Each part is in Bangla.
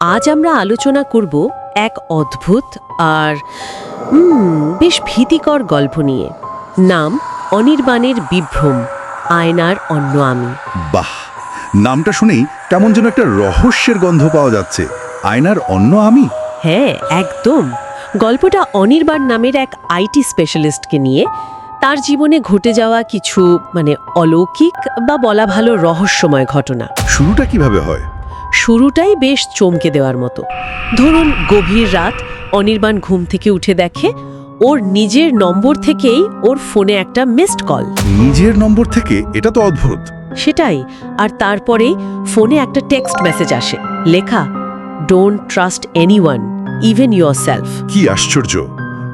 আজ আমরা আলোচনা করব এক অদ্ভুত আর বেশ ভীতিকর গল্প নিয়ে। নাম অনির্বাণের বিভ্রম, আয়নার অন্য আমি। বাহ, নামটা শুনেই কেমন যেন একটা রহস্যের গন্ধ পাওয়া যাচ্ছে। আয়নার অন্য আমি। হ্যাঁ, একদম। গল্পটা অনির্বাণ নামের এক আইটি স্পেশালিস্টকে নিয়ে। তার জীবনে ঘটে যাওয়া কিছু অলৌকিক বা বলা ভালো রহস্যময় ঘটনা। শুরুটা কিভাবে হয়? শুরুটাই বেশ চমকে দেওয়ার মতো। ধরুন, গভীর রাত, অনির্বাণ ঘুম থেকে উঠে দেখে ওর নিজের নম্বর থেকেই ওর ফোনে একটা মিসড কল। নিজের নম্বর থেকে? এটা তো অদ্ভুত। সেটাই। আর তারপরেই ফোনে একটা টেক্সট মেসেজ আসে, লেখা, don't trust anyone, even yourself. কি আশ্চর্য!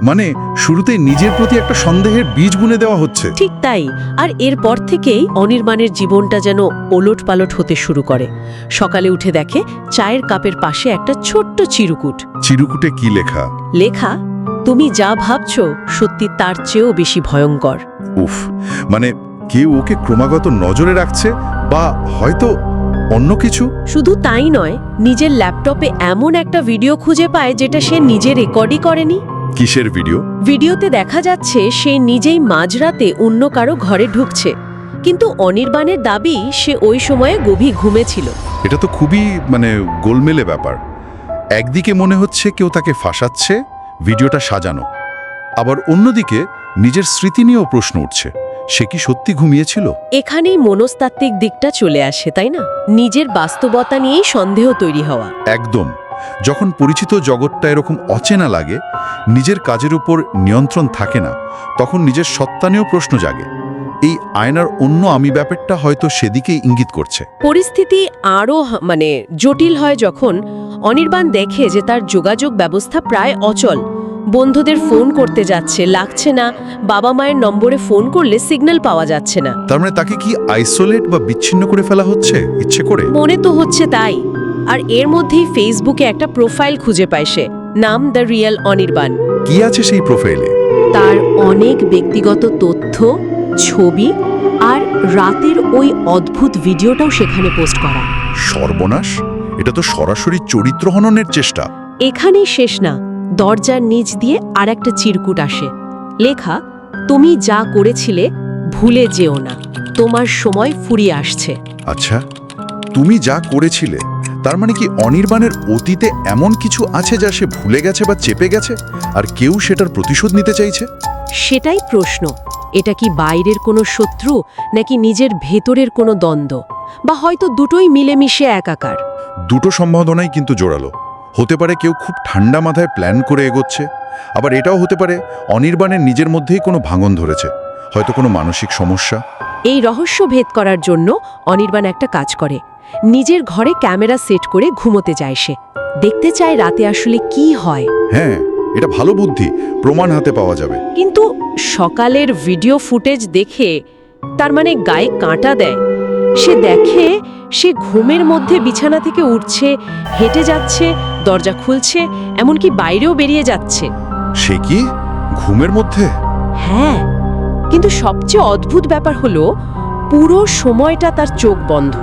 মানে শুরুতেই নিজের প্রতি একটা সন্দেহের বীজ বুনে দেওয়া হচ্ছে। ঠিক তাই। আর এরপর থেকেই অনির্বাণের জীবনটা যেন ওলটপালট হতে শুরু করে। সকালে উঠে দেখে চায়ের কাপের পাশে একটা ছোট্ট চিরকুট। চিরকুটে কি লেখা? লেখা, তুমি যা ভাবছো সত্যি তার চেয়েও বেশি ভয়ঙ্কর। উফ, মানে কেউ ওকে ক্রমাগত নজরে রাখছে, বা হয়তো অন্য কিছু। শুধু তাই নয়, নিজের ল্যাপটপে এমন একটা ভিডিও খুঁজে পায় যেটা সে নিজে রেকর্ডই করেনি। কিসের ভিডিও? ভিডিওতে দেখা যাচ্ছে সে নিজেই মাঝরাতে অন্য কারো ঘরে ঢুকছে, কিন্তু অনির্বাণের দাবি সে ওই সময়ে গভীর ঘুমে ছিল। এটা তো খুবই গোলমেলে ব্যাপার। একদিকে মনে হচ্ছে কেউ তাকে ফাঁসাচ্ছে, ভিডিওটা সাজানো, আবার অন্যদিকে নিজের স্মৃতি নিয়েও প্রশ্ন উঠছে, সে কি সত্যি ঘুমিয়েছিল? এখানেই মনস্তাত্ত্বিক দিকটা চলে আসে, তাই না? নিজের বাস্তবতা নিয়েই সন্দেহ তৈরি হওয়া। একদম। যখন পরিচিত জগৎটা এরকম অচেনা লাগে, নিজের কাজের উপর নিয়ন্ত্রণ থাকে না, তখন নিজের সত্তা নিয়েও প্রশ্ন জাগে। এই আয়নার অন্য আমি ব্যাপারটা হয়তো সেদিকেই ইঙ্গিত করছে। পরিস্থিতি আরও জটিল হয় যখন অনির্বাণ দেখে যে তার যোগাযোগ ব্যবস্থা প্রায় অচল। বন্ধুদের ফোন করতে যাচ্ছে, লাগছে না। বাবা মায়ের নম্বরে ফোন করলে সিগন্যাল পাওয়া যাচ্ছে না। তার মানে তাকে কি আইসোলেট বা বিচ্ছিন্ন করে ফেলা হচ্ছে ইচ্ছে করে? মনে তো হচ্ছে তাই। আর এর মধ্যেই ফেসবুকে একটা প্রোফাইল খুঁজে পায় সে, নাম দ্য রিয়েল অনির্বাণ। কি আছে সেই প্রোফাইলে? তার অনেক ব্যক্তিগত তথ্য, ছবি আর রাতের ওই অদ্ভুত ভিডিওটাও সেখানে পোস্ট করা। সর্বনাশ! এটা তো সরাসরি চরিত্র হননের চেষ্টা। এখানেই শেষ না, দরজার নিচ দিয়ে আর একটা চিরকুট আসে, লেখা, তুমি যা করেছিলে ভুলে যেও না, তোমার সময় ফুরিয়ে আসছে। আচ্ছা, তুমি যা করেছিলে, তার মানে কি অনির্বাণের অতীতে এমন কিছু আছে যা সে ভুলে গেছে বা চেপে গেছে, আর কেউ সেটার প্রতিশোধ নিতে চাইছে? সেটাই প্রশ্ন। এটা কি বাইরের কোনো শত্রু, নাকি নিজের ভেতরের কোনো দ্বন্দ্ব, বা হয়তো দুটোই মিলেমিশে একাকার? দুটো সম্ভাবনাই কিন্তু জোরালো। হতে পারে কেউ খুব ঠান্ডা মাথায় প্ল্যান করে এগোচ্ছে, আবার এটাও হতে পারে অনির্বাণের নিজের মধ্যেই কোনো ভাঙন ধরেছে, হয়তো কোনো মানসিক সমস্যা। এই রহস্য ভেদ করার জন্য অনির্বাণ একটা কাজ করে। নিজের ঘরে ক্যামেরা সেট করে ঘুমোতে যায় সে। দেখতে চায় রাতে আসলে কি হয়। হ্যাঁ, এটা ভালো বুদ্ধি, প্রমাণ হাতে পাওয়া যাবে। কিন্তু সকালের ভিডিও ফুটেজ দেখে তার গায়ে কাঁটা দেয়। সে দেখে সে ঘুমের মধ্যে বিছানা থেকে উঠছে, হেঁটে যাচ্ছে, দরজা খুলছে, এমনকি বাইরেও বেরিয়ে যাচ্ছে। সে কি ঘুমের মধ্যে? হ্যাঁ, কিন্তু সবচেয়ে অদ্ভুত ব্যাপার হলো পুরো সময়টা তার চোখ বন্ধ।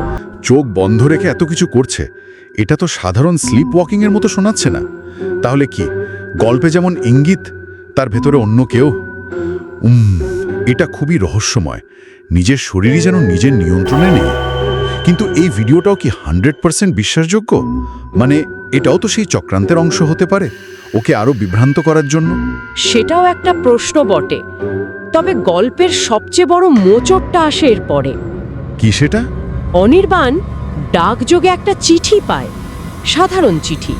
চোখ বন্ধ রেখে এত কিছু করছে, এটা তো সাধারণ স্লিপ ওয়াকিং এর মতো শোনাচ্ছে না। তাহলে কি গল্পে যেমন ইঙ্গিত, তার ভেতরে অন্য কেউ? এটা খুবই রহস্যময়। নিজের শরীরই যেন নিজের নিয়ন্ত্রণে নেই। কিন্তু এই ভিডিওটাও কি 100% বিশ্বাসযোগ্য? মানে এটাও তো সেই চক্রান্তের অংশ হতে পারে, ওকে আরো বিভ্রান্ত করার জন্য? সেটাও একটা প্রশ্ন বটে। তবে গল্পের সবচেয়ে বড় মোচড়টা আসে এরপরে। কি সেটা? অনির্বাণ ডাকযোগে একটা চিঠি পায়, সাধারণ চিঠি,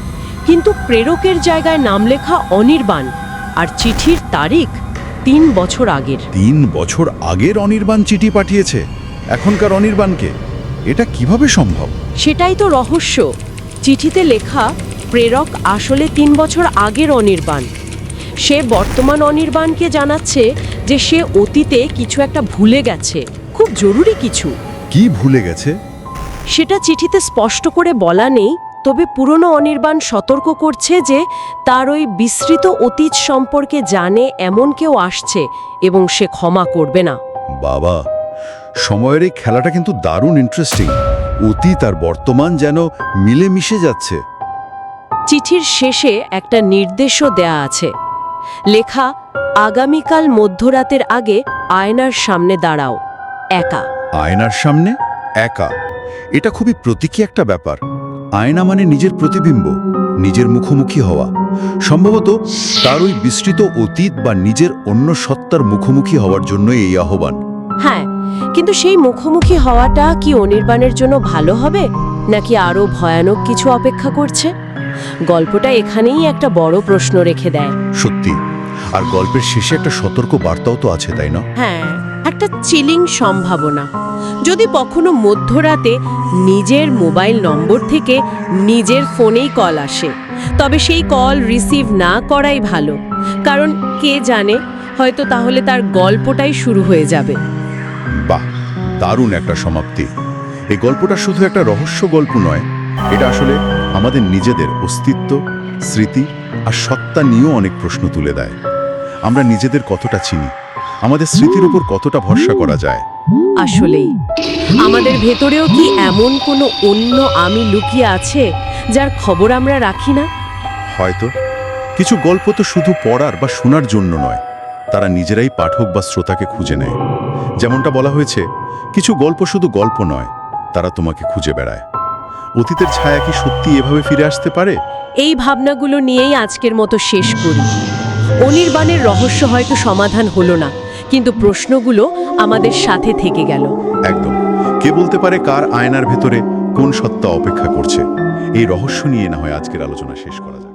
কিন্তু প্রেরকের জায়গায় নাম লেখা অনির্বাণ, আর চিঠির তারিখ 3 বছর আগের। 3 বছর আগের অনির্বাণ চিঠি পাঠিয়েছে এখনকার অনির্বাণকে? এটা কিভাবে সম্ভব? সেটাই তো রহস্য। চিঠিতে লেখা প্রেরক আসলে 3 বছর আগের অনির্বাণ। সে বর্তমান অনির্বাণকে জানাচ্ছে যে সে অতীতে কিছু একটা ভুলে গেছে, খুব জরুরি কিছু। কি ভুলে গেছে? সেটা চিঠিতে স্পষ্ট করে বলা নেই, তবে পুরনো অনির্বাণ সতর্ক করছে যে তার ওই বিস্মৃত অতীত সম্পর্কে জানে এমন কেউ আসছে এবং সে ক্ষমা করবে না। বাবা, সময়ের এই খেলাটা কিন্তু দারুণ ইন্টারেস্টিং। অতীত আর বর্তমান যেন মিলে মিশে যাচ্ছে। চিঠির শেষে একটা নির্দেশও দেয়া আছে, লেখা, আগামীকাল মধ্যরাতের আগে আয়নার সামনে দাঁড়াও, একা। আয়নার সামনে একা, এটা খুবই প্রতীকী একটা ব্যাপার। আয়না মানে নিজের প্রতিবিম্ব, নিজের মুখোমুখি হওয়া। সম্ভবত তার ওই বিস্তৃত অতীত বা নিজের অন্য সত্তার মুখোমুখি হওয়ার জন্য এই আহ্বান। হ্যাঁ, কিন্তু সেই মুখোমুখি হওয়াটা কি অনির্বাণের জন্য ভালো হবে, নাকি আরো ভয়ানক কিছু অপেক্ষা করছে? গল্পটা এখানেই একটা বড় প্রশ্ন রেখে দেয়। সত্যি, আর গল্পের শেষে একটা সতর্ক বার্তাও তো আছে, তাই না? হ্যাঁ, একটা চিলিং সম্ভাবনা। যদি কখনো মধ্যরাতে নিজের মোবাইল নম্বর থেকে নিজের ফোনেই কল আসে, তবে সেই কল রিসিভ না করাই ভালো। কারণ কে জানে, হয়তো তাহলে তার গল্পটাই শুরু হয়ে যাবে। বাহ, দারুণ একটা সমাপ্তি। এই গল্পটা শুধু একটা রহস্য গল্প নয়, এটা আসলে আমাদের নিজেদের অস্তিত্ব, স্মৃতি আর সত্তা নিয়েও অনেক প্রশ্ন তুলে দেয়। আমরা নিজেদের কতটা চিনি, আমাদের স্মৃতির উপর কতটা ভরসা করা যায়। আসলেই আমাদের ভেতরেও কি এমন কোনো অন্য আমি লুকিয়ে আছে, যার খবর আমরা রাখি না? হয়তো কিছু গল্প তো শুধু পড়ার বা শোনার জন্য নয়, তারা নিজেরাই পাঠক বা শ্রোতাকে খুঁজে নেয়। যেমনটা বলা হয়েছে, কিছু গল্প শুধু গল্প নয়, তারা তোমাকে খুঁজে বেড়ায়। অতীতের ছায়া কি সত্যি এভাবে ফিরে আসতে পারে? এই ভাবনাগুলো নিয়েই আজকের মতো শেষ করি। অনির্বাণের রহস্য হয়তো সমাধান হলো না, কিন্তু প্রশ্নগুলো আমাদের সাথে থেকে গেল। একদম। কে বলতে পারে কার আয়নার ভেতরে কোন সত্তা অপেক্ষা করছে? এই রহস্য নিয়ে না হয় আজকের আলোচনা শেষ করা যায়।